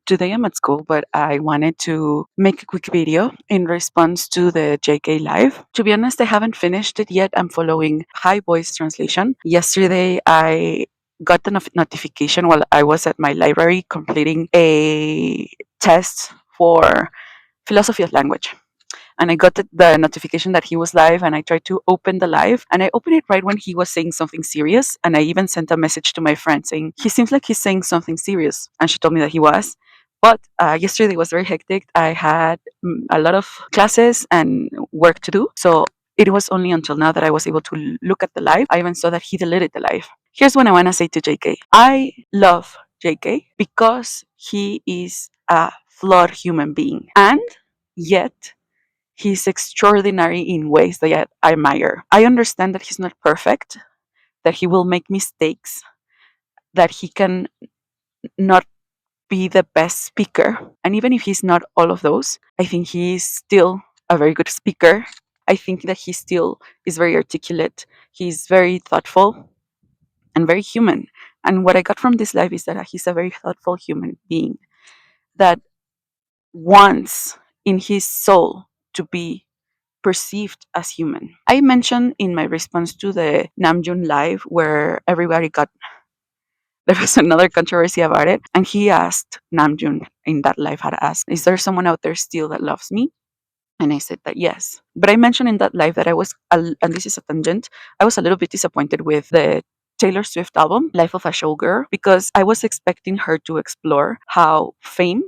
Today I'm at school, but I wanted to make a quick video in response to the JK live. To be honest, I haven't finished it yet. I'm following high voice translation. Yesterday, I got the notification while I was at my library completing a test for philosophy of language. And I got the notification that he was live, and I tried to open the live, and I opened it right when he was saying something serious. And I even sent a message to my friend saying, he seems like he's saying something serious. And she told me that he was. But yesterday was very hectic. I had a lot of classes and work to do. So it was only until now that I was able to look at the live. I even saw that he deleted the live. Here's what I want to say to JK. I love JK because he is a flawed human being. And yet, he's extraordinary in ways that I admire. I understand that he's not perfect, that he will make mistakes, that he can not be the best speaker. And even if he's not all of those, I think he's still a very good speaker. I think that he still is very articulate. He's very thoughtful and very human. And what I got from this live is that he's a very thoughtful human being that wants in his soul to be perceived as human. I mentioned in my response to the Namjoon live where everybody got there was another controversy about it, and he asked Namjoon in that live had asked, "Is there someone out there still that loves me?" And I said that yes. But I mentioned in that live that and this is a tangent, I was a little bit disappointed with the Taylor Swift album, Life of a Showgirl, because I was expecting her to explore how fame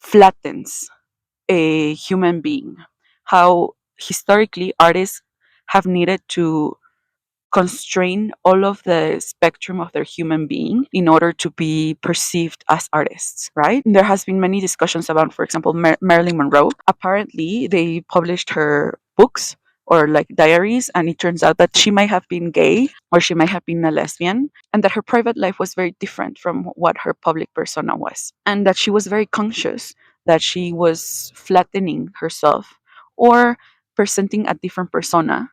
flattens a human being, how historically artists have needed to constrain all of the spectrum of their human being in order to be perceived as artists, right? There has been many discussions about, for example, Marilyn Monroe. Apparently, they published her books or like diaries, and it turns out that she might have been gay or she might have been a lesbian, and that her private life was very different from what her public persona was, and that she was very conscious that she was flattening herself or presenting a different persona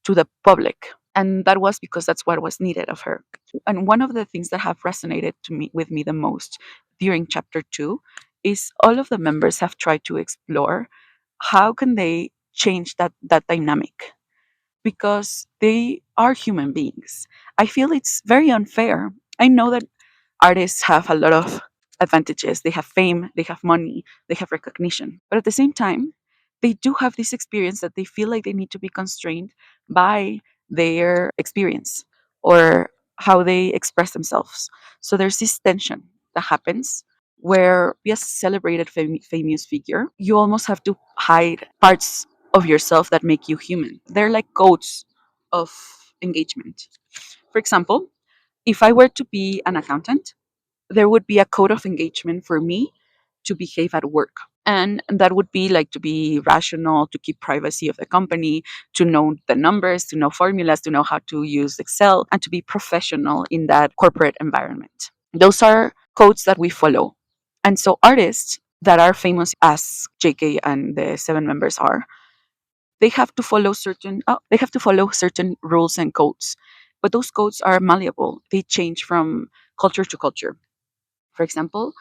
to the public, and that was because that's what was needed of her. And one of the things that have resonated to me with me the most during chapter 2 is all of the members have tried to explore how can they change that dynamic, because they are human beings. I feel it's very unfair. I know that artists have a lot of advantages. They have fame, they have money, they have recognition. But at the same time, they do have this experience that they feel like they need to be constrained by their experience or how they express themselves. So there's this tension that happens where, be a celebrated famous figure, you almost have to hide parts of yourself that make you human. They're like codes of engagement. For example, if I were to be an accountant, there would be a code of engagement for me to behave at work. And that would be like to be rational, to keep privacy of the company, to know the numbers, to know formulas, to know how to use Excel, and to be professional in that corporate environment. Those are codes that we follow. And so artists that are famous as JK and the seven members are, they have to follow certain rules and codes. But those codes are malleable. They change from culture to culture. For example,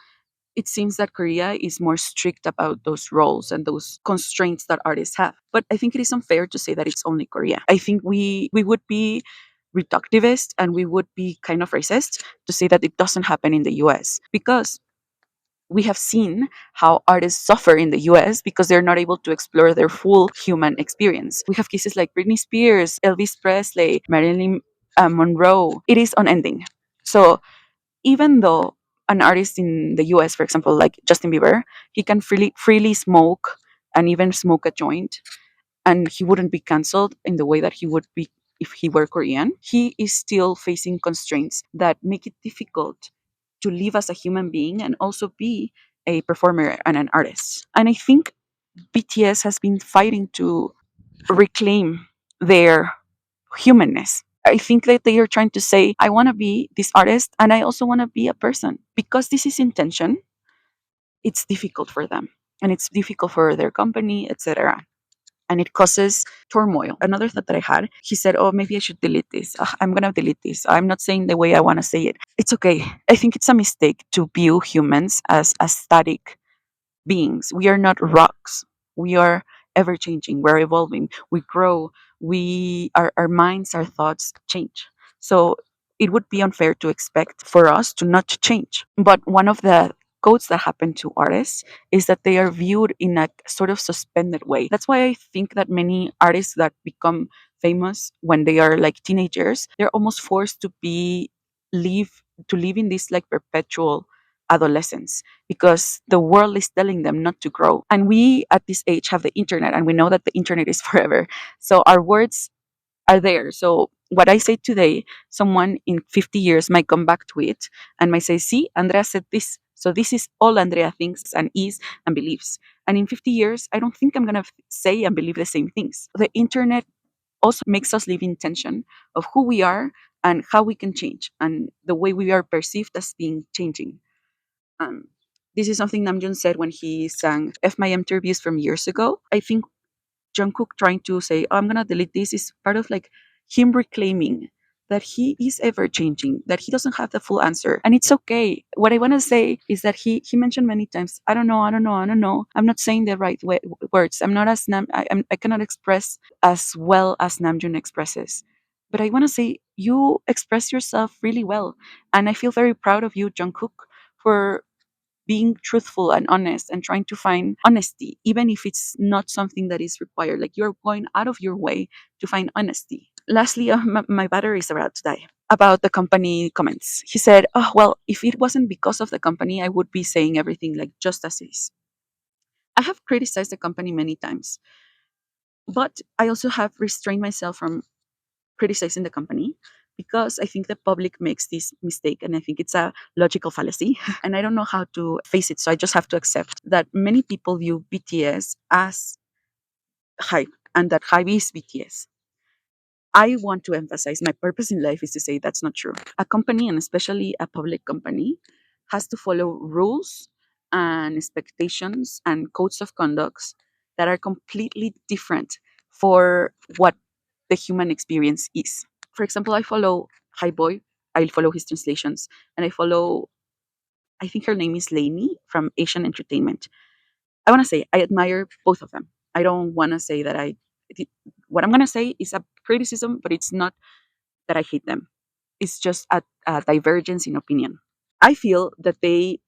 it seems that Korea is more strict about those roles and those constraints that artists have. But I think it is unfair to say that it's only Korea. I think we would be reductivist and we would be kind of racist to say that it doesn't happen in the US, because we have seen how artists suffer in the US because they're not able to explore their full human experience. We have cases like Britney Spears, Elvis Presley, Marilyn Monroe. It is unending. So even though an artist in the US, for example, like Justin Bieber, he can freely smoke and even smoke a joint, and he wouldn't be cancelled in the way that he would be if he were Korean, he is still facing constraints that make it difficult to live as a human being and also be a performer and an artist. And I think BTS has been fighting to reclaim their humanness. I think that they are trying to say, I want to be this artist and I also want to be a person. Because this is intention, it's difficult for them and it's difficult for their company, etc. and it causes turmoil. Another thought that I had, he said, "Oh, maybe I should delete this. I'm going to delete this. I'm not saying the way I want to say it." It's okay. I think it's a mistake to view humans as static beings. We are not rocks. We are ever changing. We're evolving. We grow. Our minds, our thoughts change. So it would be unfair to expect for us to not change. But one of the codes that happen to artists is that they are viewed in a sort of suspended way. That's why I think that many artists that become famous when they are like teenagers, they're almost forced to be live live in this like perpetual adolescence, because the world is telling them not to grow. And we at this age have the internet, and we know that the internet is forever. So our words are there. So what I say today, someone in 50 years might come back to it and might say, "See, Andrea said this. So this is all Andrea thinks and is and believes." And in 50 years, I don't think I'm going to say and believe the same things. The internet also makes us live in tension of who we are and how we can change and the way we are perceived as being changing. Um, this is something Namjoon said when he sang F My interviews from years ago. I think Jungkook trying to say, "Oh, I'm gonna delete this," is part of like him reclaiming that he is ever changing, that he doesn't have the full answer, and it's okay. What I want to say is that he mentioned many times, "I don't know, I don't know, I don't know. I'm not saying the right words. I'm not as I cannot express as well as Namjoon expresses." But I want to say you express yourself really well, and I feel very proud of you, Jungkook, for being truthful and honest and trying to find honesty, even if it's not something that is required. Like you're going out of your way to find honesty. Lastly, my battery is about to die. About the company comments, he said, "Oh, well, if it wasn't because of the company, I would be saying everything like just as is." I have criticized the company many times, but I also have restrained myself from criticizing the company because I think the public makes this mistake, and I think it's a logical fallacy and I don't know how to face it, so I just have to accept that many people view BTS as hype and that hype is BTS. I want to emphasize my purpose in life is to say that's not true. A company, and especially a public company, has to follow rules and expectations and codes of conducts that are completely different for what the human experience is. For example, I follow Highboy, I follow his translations, and I follow, I think her name is Lainey from Asian Entertainment. I want to say I admire both of them. I don't want to say that what I'm going to say is a criticism, but it's not that I hate them. It's just a divergence in opinion. I feel that they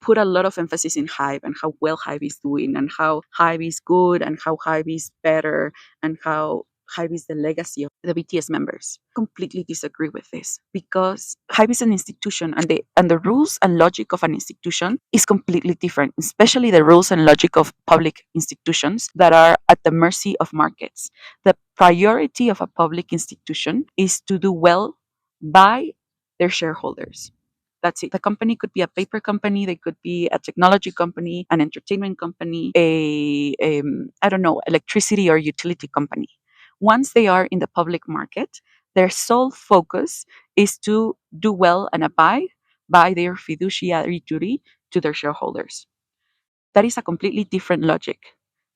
put a lot of emphasis in Hive and how well Hive is doing and how Hive is good and how Hive is better and how Hive is the legacy of the BTS members. Completely disagree with this because Hive is an institution, and the rules and logic of an institution is completely different, especially the rules and logic of public institutions that are at the mercy of markets. The priority of a public institution is to do well by their shareholders. That's it. The company could be a paper company, they could be a technology company, an entertainment company, I don't know, electricity or utility company. Once they are in the public market, their sole focus is to do well and abide by their fiduciary duty to their shareholders. That is a completely different logic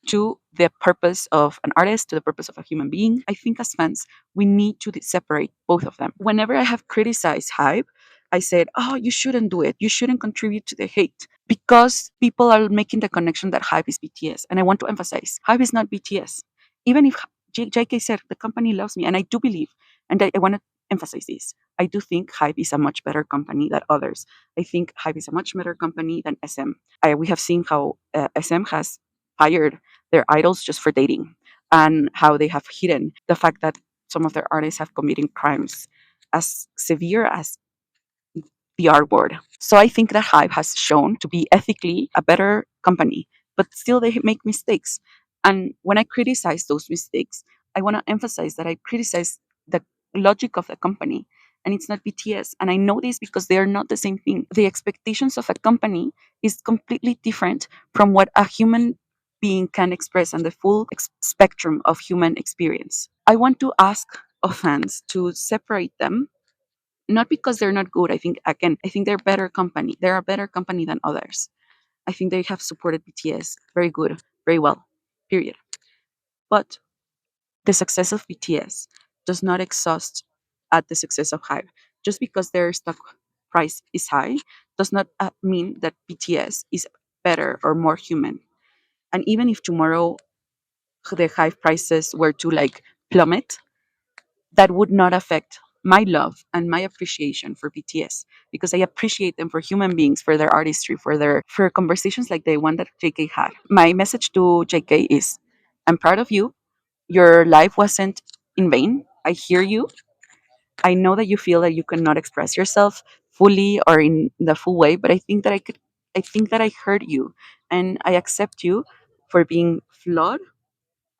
to the purpose of an artist, to the purpose of a human being. I think as fans, we need to separate both of them. Whenever I have criticized Hype, I said, "Oh, you shouldn't do it. You shouldn't contribute to the hate." Because people are making the connection that Hype is BTS. And I want to emphasize Hype is not BTS. Even if JK said the company loves me, and I do believe, and I want to emphasize this, I do think Hype is a much better company than others. I think Hype is a much better company than SM. We have seen how SM has fired their idols just for dating, and how they have hidden the fact that some of their artists have committed crimes as severe as the R word. So I think that Hive has shown to be ethically a better company, but still they make mistakes. And when I criticize those mistakes, I want to emphasize that I criticize the logic of the company, and it's not BTS. And I know this because they are not the same thing. The expectations of a company is completely different from what a human being can express and the full spectrum of human experience. I want to ask of fans to separate them, not because they're not good. I think again, I think they're better company. They're a better company than others. I think they have supported BTS very good, very well. Period. But the success of BTS does not exhaust at the success of Hive. Just because their stock price is high does not mean that BTS is better or more human. And even if tomorrow the Hive prices were to like plummet, that would not affect my love and my appreciation for BTS, because I appreciate them for human beings, for their artistry, for conversations like the one that JK had. My message to JK is, I'm proud of you. Your life wasn't in vain. I hear you. I know that you feel that you cannot express yourself fully or in the full way, but I think that I heard you, and I accept you for being flawed.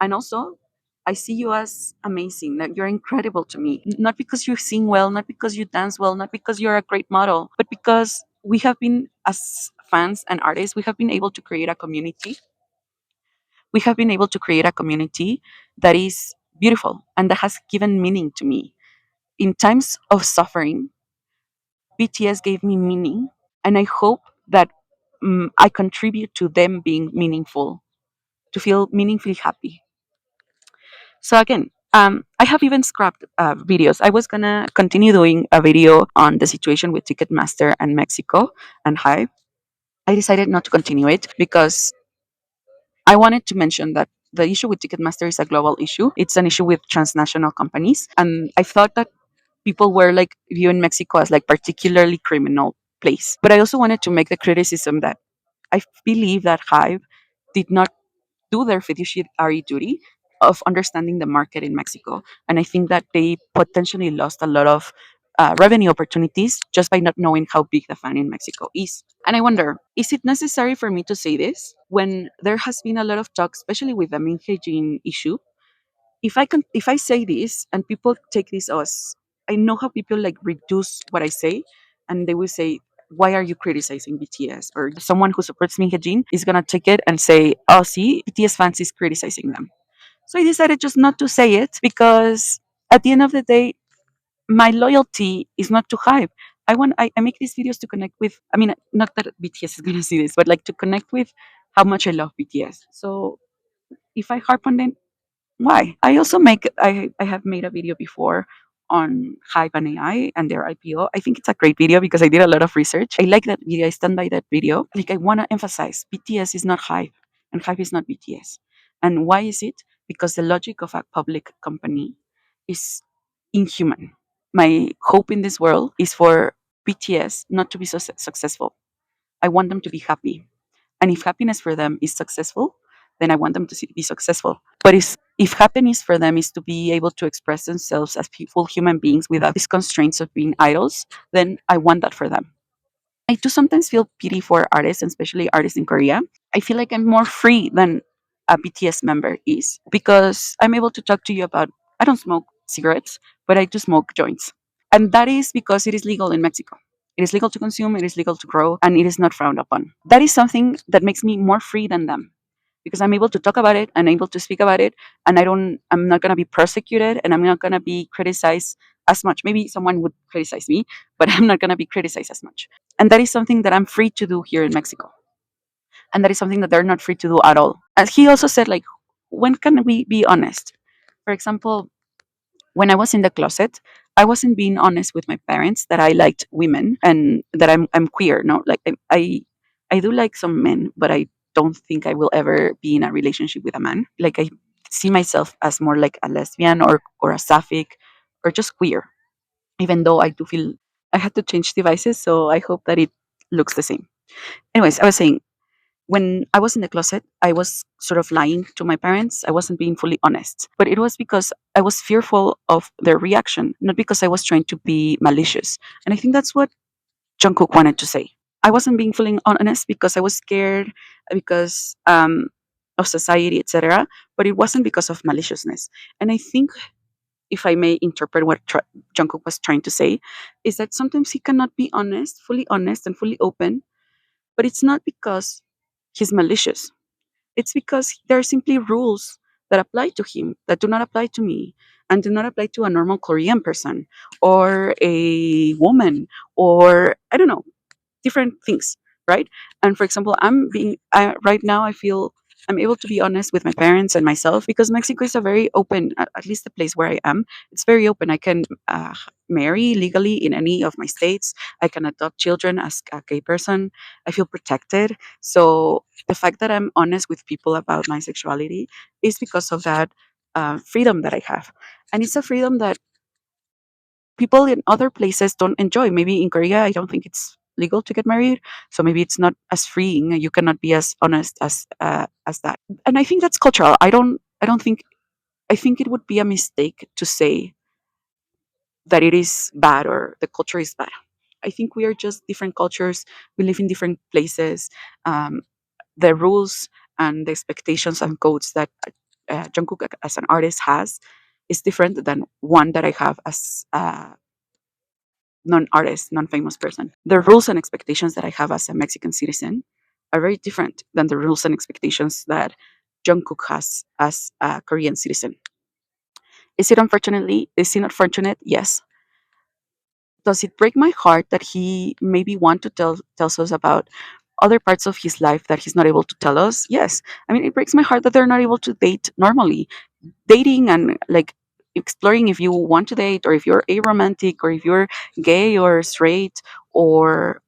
And also, I see you as amazing, that you're incredible to me. Not because you sing well, not because you dance well, not because you're a great model, but because we have been, as fans and artists, we have been able to create a community. We have been able to create a community that is beautiful and that has given meaning to me. In times of suffering, BTS gave me meaning, and I hope that I contribute to them being meaningful, to feel meaningfully happy. So again, I have even scrapped videos. I was gonna continue doing a video on the situation with Ticketmaster and Mexico and Hive. I decided not to continue it because I wanted to mention that the issue with Ticketmaster is a global issue. It's an issue with transnational companies, and I thought that people were like viewing Mexico as like particularly criminal place. But I also wanted to make the criticism that I believe that Hive did not do their fiduciary duty of understanding the market in Mexico. And I think that they potentially lost a lot of revenue opportunities just by not knowing how big the fan in Mexico is. And I wonder, is it necessary for me to say this when there has been a lot of talk, especially with the Minhejin issue? If I say this and people take this as, I know how people like reduce what I say, and they will say, why are you criticizing BTS? Or someone who supports Minhejin is gonna take it and say, oh, see, BTS fans is criticizing them. So I decided just not to say it because at the end of the day, my loyalty is not to Hype. I make these videos to connect with, I mean, not that BTS is gonna see this, but like to connect with how much I love BTS. So if I harp on them, why? I have made a video before on Hype and AI and their IPO. I think it's a great video because I did a lot of research. I like that video. I stand by that video. Like I want to emphasize BTS is not Hype and Hype is not BTS. And why is it? Because the logic of a public company is inhuman. My hope in this world is for BTS not to be so successful. I want them to be happy. And if happiness for them is successful, then I want them to be successful. But if happiness for them is to be able to express themselves as full human beings without these constraints of being idols, then I want that for them. I do sometimes feel pity for artists, and especially artists in Korea. I feel like I'm more free than a BTS member is because I'm able to talk to you about, I don't smoke cigarettes, but I do smoke joints. And that is because it is legal in Mexico. It is legal to consume, it is legal to grow, and it is not frowned upon. That is something that makes me more free than them because I'm able to talk about it and able to speak about it, and I'm not gonna be persecuted, and I'm not gonna be criticized as much. Maybe someone would criticize me, but I'm not gonna be criticized as much. And that is something that I'm free to do here in Mexico, and that is something that they're not free to do at all. As he also said, like, when can we be honest? For example, when I was in the closet, I wasn't being honest with my parents that I liked women and that I'm queer. No, like I do like some men, but I don't think I will ever be in a relationship with a man. Like I see myself as more like a lesbian or a sapphic or just queer. Even though I do feel I had to change devices, so I hope that it looks the same. Anyways, I was saying when I was in the closet, I was sort of lying to my parents. I wasn't being fully honest. But it was because I was fearful of their reaction, not because I was trying to be malicious. And I think that's what Jungkook wanted to say. I wasn't being fully honest because I was scared, because of society, etc. But it wasn't because of maliciousness. And I think, if I may interpret what Jungkook was trying to say, is that sometimes he cannot be honest and fully open, but it's not because he's malicious. It's because there are simply rules that apply to him that do not apply to me and do not apply to a normal Korean person or a woman or I don't know, different things, right? And for example, right now I feel I'm able to be honest with my parents and myself because Mexico is a very open, at least the place where I am, it's very open. I can marry legally in any of my states. I can adopt children as a gay person. I feel protected. So the fact that I'm honest with people about my sexuality is because of that freedom that I have. And it's a freedom that people in other places don't enjoy. Maybe in Korea, I don't think it's legal to get married, so maybe it's not as freeing. You cannot be as honest as that. And I think that's cultural. I don't think. I think it would be a mistake to say that it is bad or the culture is bad. I think we are just different cultures. We live in different places. Um, the rules and the expectations and codes that Jungkook as an artist has is different than one that I have as a non-artist, non-famous person. The rules and expectations that I have as a Mexican citizen are very different than the rules and expectations that Jungkook has as a Korean citizen. Is it unfortunately? Is it unfortunate? Yes. Does it break my heart that he maybe want to tells us about other parts of his life that he's not able to tell us? Yes. I mean, it breaks my heart that they're not able to date normally. Dating and like exploring if you want to date or if you're aromantic or if you're gay or straight or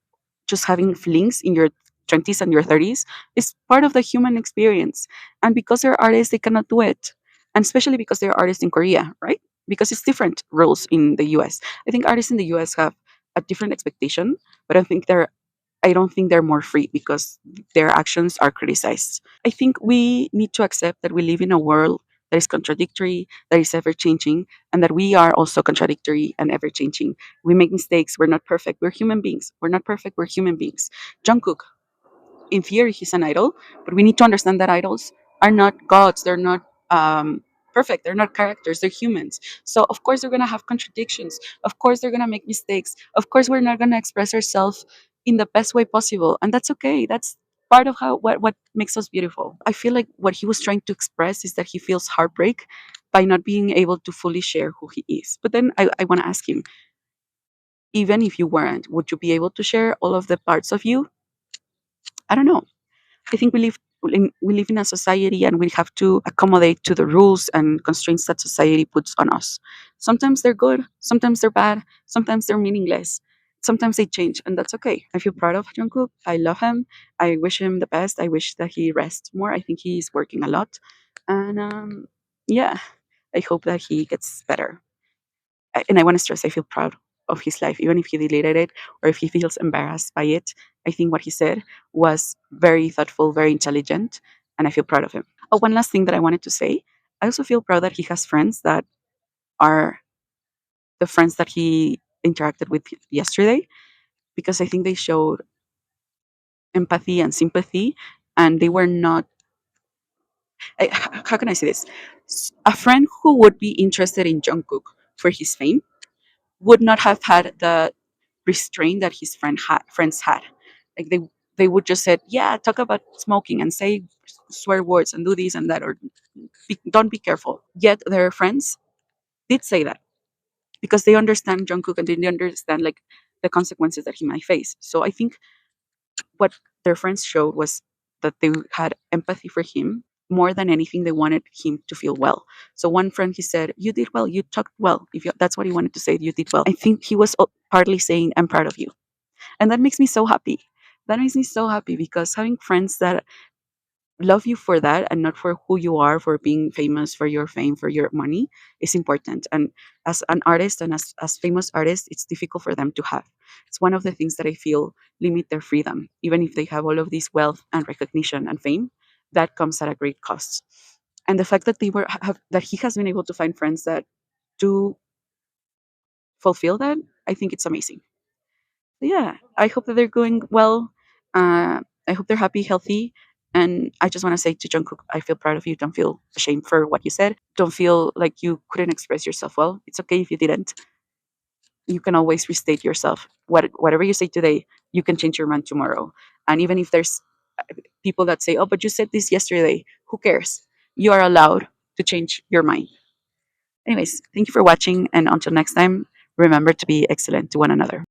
just having flings in your 20s and your 30s is part of the human experience. And because they're artists, they cannot do it. And especially because they're artists in Korea, right? Because it's different rules in the US. I think artists in the US have a different expectation, but I don't think they're more free because their actions are criticized. I think we need to accept that we live in a world that is contradictory, that is ever changing, and that we are also contradictory and ever changing. We make mistakes. We're not perfect. We're human beings. We're not perfect. We're human beings. Jungkook, in theory, he's an idol, but we need to understand that idols are not gods. They're not perfect. They're not characters. They're humans. So, of course, they're going to have contradictions. Of course, they're going to make mistakes. Of course, we're not going to express ourselves in the best way possible. And that's okay. That's part of what makes us beautiful. I feel like what he was trying to express is that he feels heartbreak by not being able to fully share who he is. But then I want to ask him, even if you weren't, would you be able to share all of the parts of you? I don't know. I think we live in a society and we have to accommodate to the rules and constraints that society puts on us. Sometimes they're good, sometimes they're bad, sometimes they're meaningless. Sometimes they change, and that's okay. I feel proud of Jungkook. I love him. I wish him the best. I wish that he rests more. I think he's working a lot, and yeah, I hope that he gets better. And I want to stress, I feel proud of his life, even if he deleted it or if he feels embarrassed by it. I think what he said was very thoughtful, very intelligent, and I feel proud of him. Oh, one last thing that I wanted to say. I also feel proud that he has friends that are the friends that he interacted with yesterday because I think they showed empathy and sympathy and they were not. How can I say this? A friend who would be interested in Jungkook for his fame would not have had the restraint that his friends had. Like they would just said, yeah, talk about smoking and say swear words and do this and that, or don't be careful. Yet their friends did say that because they understand Jungkook and they understand like the consequences that he might face. So I think what their friends showed was that they had empathy for him more than anything. They wanted him to feel well. So one friend, he said, you did well, you talked well. If you, that's what he wanted to say, you did well. I think he was partly saying, I'm proud of you. And that makes me so happy. That makes me so happy because having friends that love you for that and not for who you are, for being famous, for your fame, for your money, is important. And as an artist and as famous artists, it's difficult for them to have. It's one of the things that I feel limit their freedom. Even if they have all of this wealth and recognition and fame, that comes at a great cost. And the fact that that he has been able to find friends that do fulfill that, I think it's amazing. Yeah, I hope that they're going well. I hope they're happy, healthy. And I just want to say to Jungkook, I feel proud of you. Don't feel ashamed for what you said. Don't feel like you couldn't express yourself well. It's okay if you didn't. You can always restate yourself. Whatever you say today, you can change your mind tomorrow. And even if there's people that say, oh, but you said this yesterday, who cares? You are allowed to change your mind. Anyways, thank you for watching. And until next time, remember to be excellent to one another.